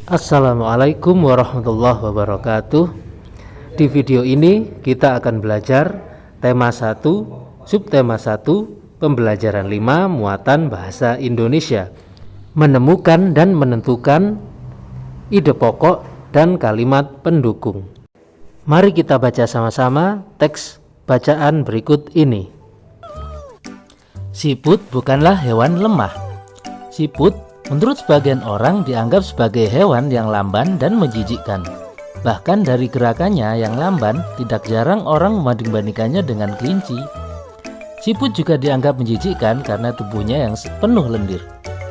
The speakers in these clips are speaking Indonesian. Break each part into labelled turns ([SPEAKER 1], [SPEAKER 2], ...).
[SPEAKER 1] Assalamualaikum warahmatullahi wabarakatuh. Di video ini kita akan belajar tema 1, subtema 1, pembelajaran 5, muatan bahasa Indonesia. Menemukan dan menentukan ide pokok dan kalimat pendukung. Mari kita baca sama-sama teks bacaan berikut ini. Siput bukanlah hewan lemah. Siput menurut sebagian orang dianggap sebagai hewan yang lamban dan menjijikkan. Bahkan dari gerakannya yang lamban, tidak jarang orang membanding-bandingkannya dengan kelinci. Siput juga dianggap menjijikkan karena tubuhnya yang penuh lendir.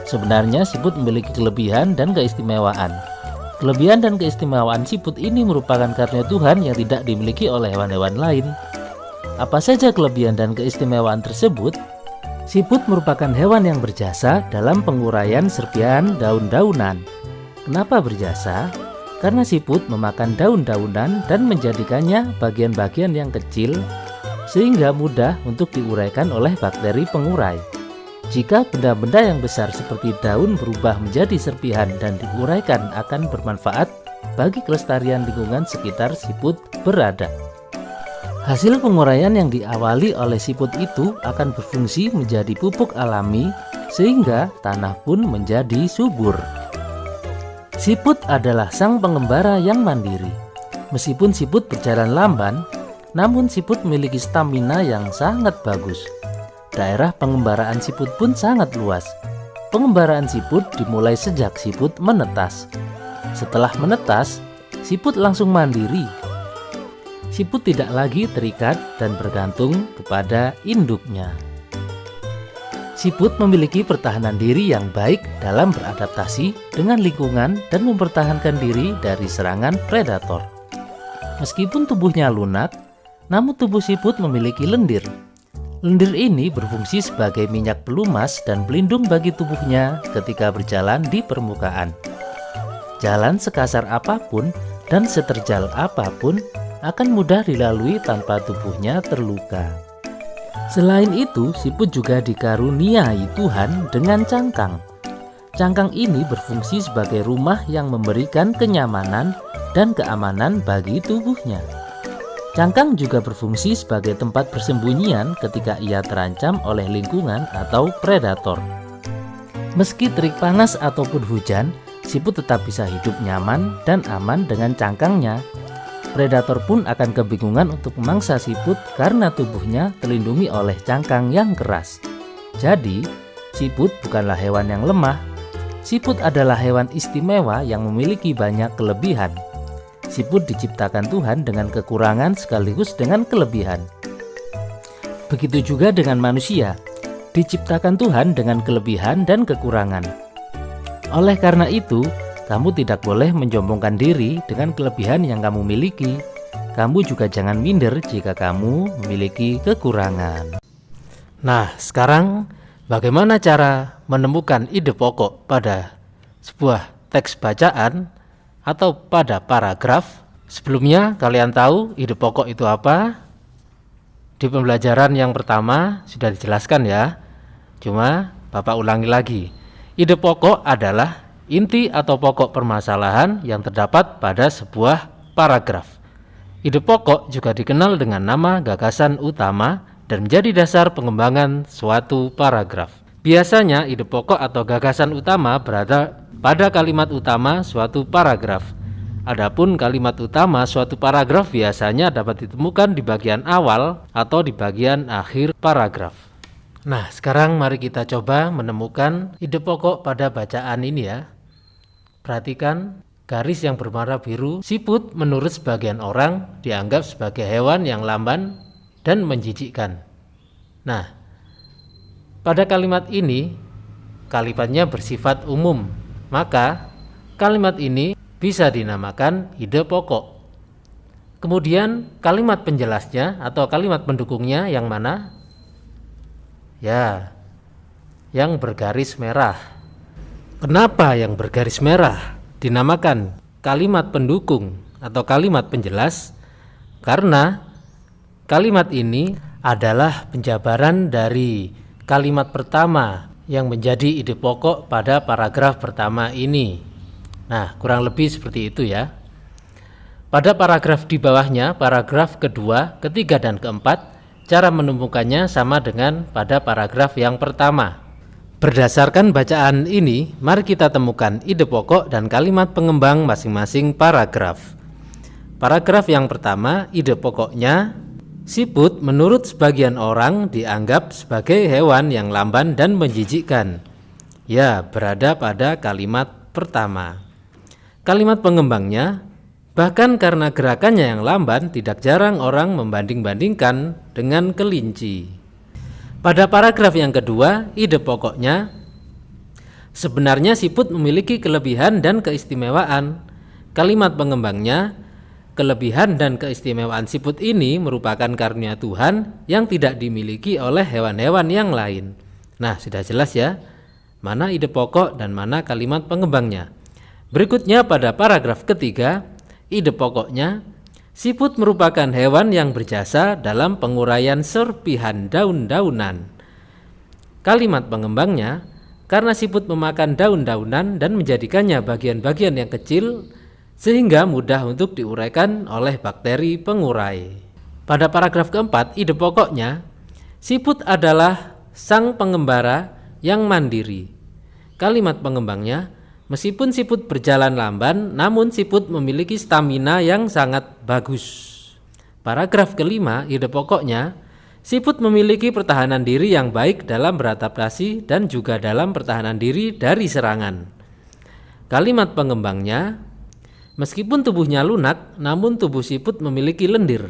[SPEAKER 1] Sebenarnya siput memiliki kelebihan dan keistimewaan. Kelebihan dan keistimewaan siput ini merupakan karunia Tuhan yang tidak dimiliki oleh hewan-hewan lain. Apa saja kelebihan dan keistimewaan tersebut? Siput merupakan hewan yang berjasa dalam penguraian serpihan daun-daunan. Kenapa berjasa? Karena siput memakan daun-daunan dan menjadikannya bagian-bagian yang kecil sehingga mudah untuk diuraikan oleh bakteri pengurai. Jika benda-benda yang besar seperti daun berubah menjadi serpihan dan diuraikan akan bermanfaat bagi kelestarian lingkungan sekitar siput berada. Hasil penguraian yang diawali oleh siput itu akan berfungsi menjadi pupuk alami sehingga tanah pun menjadi subur. Siput adalah sang pengembara yang mandiri. Meskipun siput berjalan lamban, namun siput memiliki stamina yang sangat bagus. Daerah pengembaraan siput pun sangat luas. Pengembaraan siput dimulai sejak siput menetas. Setelah menetas, siput langsung mandiri. Siput tidak lagi terikat dan bergantung kepada induknya. Siput memiliki pertahanan diri yang baik dalam beradaptasi dengan lingkungan dan mempertahankan diri dari serangan predator. Meskipun tubuhnya lunak, namun tubuh siput memiliki lendir. Lendir ini berfungsi sebagai minyak pelumas dan pelindung bagi tubuhnya ketika berjalan di permukaan. Jalan sekasar apapun dan seterjal apapun akan mudah dilalui tanpa tubuhnya terluka. Selain itu, siput juga dikaruniai Tuhan dengan cangkang. Cangkang ini berfungsi sebagai rumah yang memberikan kenyamanan dan keamanan bagi tubuhnya. Cangkang juga berfungsi sebagai tempat persembunyian ketika ia terancam oleh lingkungan atau predator. Meski terik panas ataupun hujan, siput tetap bisa hidup nyaman dan aman dengan cangkangnya. Predator pun akan kebingungan untuk memangsa siput karena tubuhnya terlindungi oleh cangkang yang keras. Jadi, siput bukanlah hewan yang lemah. Siput adalah hewan istimewa yang memiliki banyak kelebihan. Siput diciptakan Tuhan dengan kekurangan sekaligus dengan kelebihan. Begitu juga dengan manusia, diciptakan Tuhan dengan kelebihan dan kekurangan. Oleh karena itu, kamu tidak boleh menyombongkan diri dengan kelebihan yang kamu miliki. Kamu juga jangan minder jika kamu memiliki kekurangan. Nah, sekarang bagaimana cara menemukan ide pokok pada sebuah teks bacaan atau pada paragraf? Sebelumnya kalian tahu ide pokok itu apa? Di pembelajaran yang pertama sudah dijelaskan ya. Cuma Bapak ulangi lagi. Ide pokok adalah inti atau pokok permasalahan yang terdapat pada sebuah paragraf. Ide pokok juga dikenal dengan nama gagasan utama dan menjadi dasar pengembangan suatu paragraf. Biasanya ide pokok atau gagasan utama berada pada kalimat utama suatu paragraf. Adapun kalimat utama suatu paragraf biasanya dapat ditemukan di bagian awal atau di bagian akhir paragraf. Nah, sekarang mari kita coba menemukan ide pokok pada bacaan ini ya. Perhatikan garis yang berwarna biru. Siput menurut sebagian orang dianggap sebagai hewan yang lamban dan menjijikkan. Nah, pada kalimat ini kalimatnya bersifat umum, maka kalimat ini bisa dinamakan ide pokok. Kemudian kalimat penjelasnya atau kalimat pendukungnya yang mana? Ya, yang bergaris merah. Kenapa yang bergaris merah dinamakan kalimat pendukung atau kalimat penjelas? Karena kalimat ini adalah penjabaran dari kalimat pertama yang menjadi ide pokok pada paragraf pertama ini. Nah, kurang lebih seperti itu ya. Pada paragraf di bawahnya, paragraf kedua, ketiga, dan keempat, cara menemukannya sama dengan pada paragraf yang pertama. Berdasarkan bacaan ini, mari kita temukan ide pokok dan kalimat pengembang masing-masing paragraf. Paragraf yang pertama, ide pokoknya, siput menurut sebagian orang dianggap sebagai hewan yang lamban dan menjijikkan. Ya, berada pada kalimat pertama. Kalimat pengembangnya, bahkan karena gerakannya yang lamban, tidak jarang orang membanding-bandingkan dengan kelinci. Pada paragraf yang kedua, ide pokoknya, sebenarnya siput memiliki kelebihan dan keistimewaan. Kalimat pengembangnya, kelebihan dan keistimewaan siput ini merupakan karunia Tuhan yang tidak dimiliki oleh hewan-hewan yang lain. Nah, sudah jelas ya, mana ide pokok dan mana kalimat pengembangnya. Berikutnya pada paragraf ketiga, ide pokoknya, siput merupakan hewan yang berjasa dalam penguraian serpihan daun-daunan. Kalimat pengembangnya, karena siput memakan daun-daunan dan menjadikannya bagian-bagian yang kecil sehingga mudah untuk diuraikan oleh bakteri pengurai. Pada paragraf keempat, ide pokoknya, siput adalah sang pengembara yang mandiri. Kalimat pengembangnya, meskipun siput berjalan lamban, namun siput memiliki stamina yang sangat bagus. Paragraf kelima, ide pokoknya, siput memiliki pertahanan diri yang baik dalam beradaptasi dan juga dalam pertahanan diri dari serangan. Kalimat pengembangnya, meskipun tubuhnya lunak, namun tubuh siput memiliki lendir.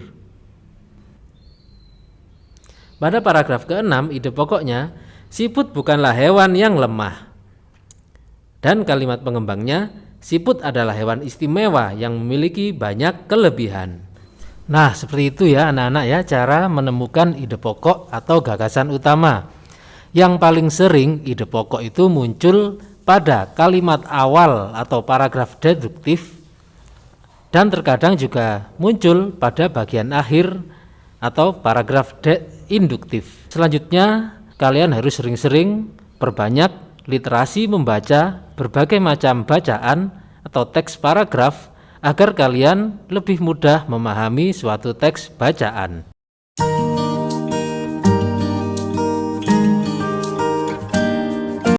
[SPEAKER 1] Pada paragraf keenam, ide pokoknya, siput bukanlah hewan yang lemah. Dan kalimat pengembangnya, siput adalah hewan istimewa yang memiliki banyak kelebihan. Nah, seperti itu ya anak-anak ya, cara menemukan ide pokok atau gagasan utama. Yang paling sering ide pokok itu muncul pada kalimat awal atau paragraf deduktif, dan terkadang juga muncul pada bagian akhir atau paragraf induktif. Selanjutnya, kalian harus sering-sering perbanyak literasi membaca berbagai macam bacaan atau teks paragraf agar kalian lebih mudah memahami suatu teks bacaan.